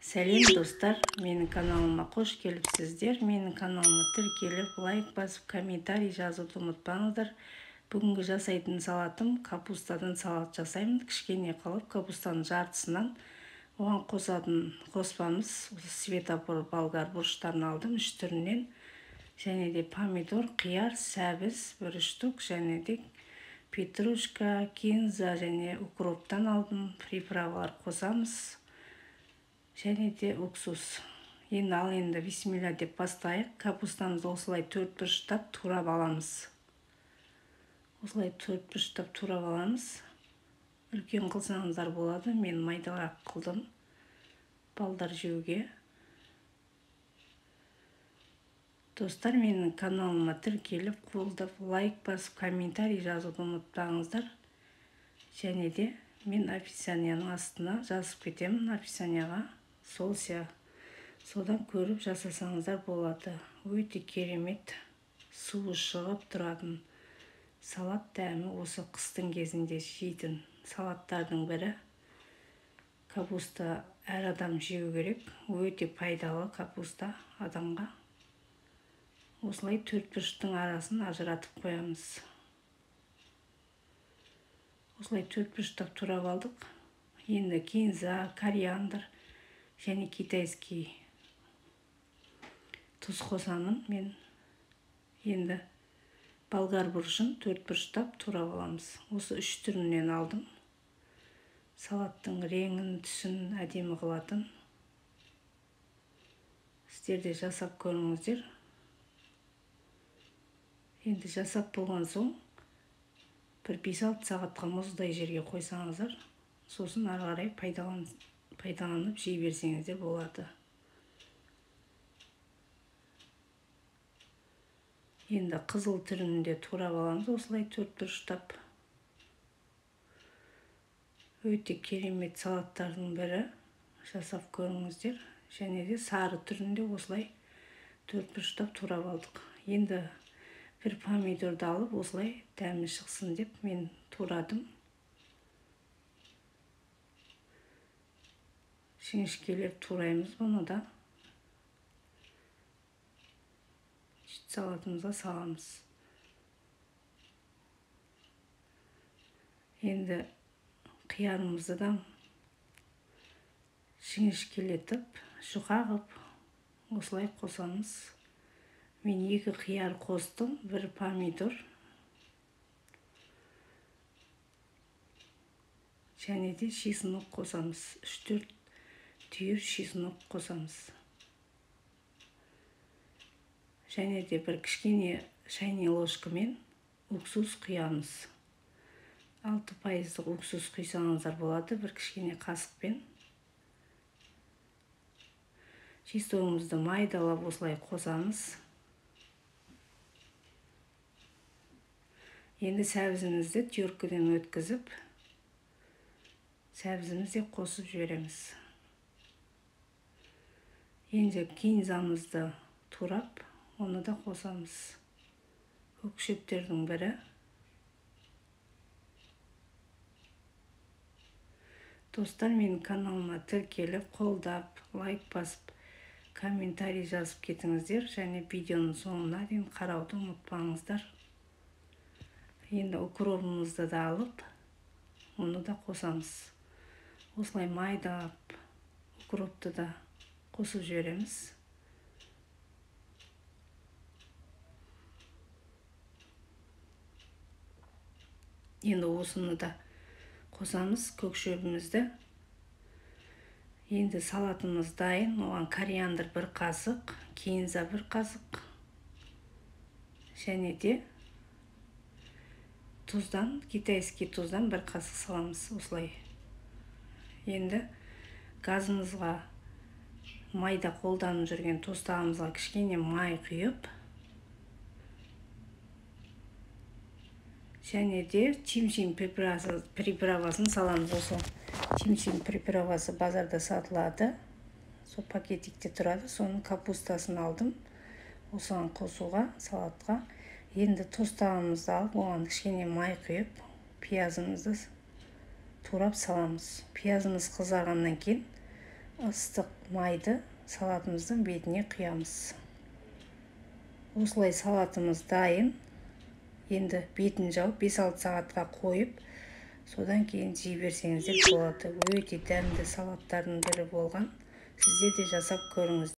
Сәлем достар, менің каналыма қош келіпсіздер. Менің каналыма тіркеліп, лайк басып, комментарий жазуды ұмытпаңыздар. Бүгінгі жасайтын салатым капустадан салат жасаймын. Кішкене қылып, капустаның жартысынан оған қоспамыз светофор болгар бұрыштарын алдым 3 түрінен. Және де помидор, қияр, сәбіз 1 штук, және де петрушка, кинза және укроптан алдым. Приправалар қосамыз. Және де уксус. Енді бисмилля деп бастайық. Капустамызды осылай 4 бұрыштап турап аламыз. Үлкен қылсаңыздар болады. Мен майдалырақ қылдым. Балдар жеуге. Достар, менің каналыма тіркеліп, қолдап, лайк басып, комментарий жазуды ұмытпаңыздар. Және де мен описанияның астына жазып кетемін, описанияға. Содан көріп жасасаңыздар болады. Өте керемет, суы шығып тұратын салат дәмі, осы қыстың кезінде жейтін салаттардың бірі. Капуста әр адам жеу керек. Өте пайдалы капуста адамға. Осылай 4 бұрыштың арасын ажыратып қоямыз. Осылай 4 бұрыштап турап алдық. Енді кинза, кориандр және китайский тұз қосамын. Мен енді болгар бұрышын 4 бұрыштап турап аламыз. Осы 3 түрінен алдым. Салаттың реңін, түсін әдемі қылатын. Сіздер де жасап көріңіздер. Енді жасап болған соң бір 5-6 сағатқа мұздай жерге қойсаңыздар, сосын ары қарай пайдаланып жей берсеңіздер болады. Енді қызыл түрінде турап аламыз, осылай 4 бұрыштап. Өте керемет салаттардың бірі. Жасап көріңіздер. Және де сары түрінде осылай 4 бұрыштап турап алдық. Енді бір помидорды алып, осылай дәмі шықсын деп мен турадым. Жіңішкелеп тураймыз бұны да. Салатымызға саламыз. Енді қиярымызды да жіңішкелетіп, жұқа қып, осылай қосамыз. Мен 2 қияр қостым, 1 помидор. Және де чеснок қосамыз. 3-4 түйір чеснок қосамыз. Және де бір кішкене шайный ложкамен уксус құямыз. 6% уксус құйсаңыздар болады, бір кішкене қасықпен. Чесногымызды майдалап осылай қосамыз. Енді сәбізімізді теркіден өткізіп, сәбізімізді қосып жібереміз. Енді кинзамызды турап, оны да қосамыз. Көкшептердің бірі. Достар, менің каналыма тіркеліп, қолдап, лайк басып, комментарий жазып кетіңіздер. Және видеоның соңына дейін қарауды ұмытпаңыздар. Енді укропымызды да алып, оны да қосамыз. Осылай майдалап, укропты да қосып жібереміз. Енді осыны да қосамыз, көкшөбімізді. Енді салатымыз дайын. Оған кориандр 1 қасық, кинза 1 қасық. Және де тұздан, китайский тұздан 1 қасық саламыз. Осылай. Енді газымызға, майда қолданып жүрген тостағымызға кішкене май құйып, және де чимчим приправасын саламыз. Осы чимчим приправасы базарда сатылады. Сол пакетикте тұрады. Соның капустасын алдым. Осыған қосуға, салатқа. Енді тостағымызды алып, оған кішкене май құйып, пиязымызды турап саламыз. Пиязымыз қызарғаннан кейін ыстық майды салатымыздың бетіне құямыз. Осылай салатымыз дайын. Енді бетін жауып 5-6 сағатқа қойып, содан кейін жей берсеңіздер болады. Өте дәмді салаттардың бірі болған. Сіздер де жасап көріңіз.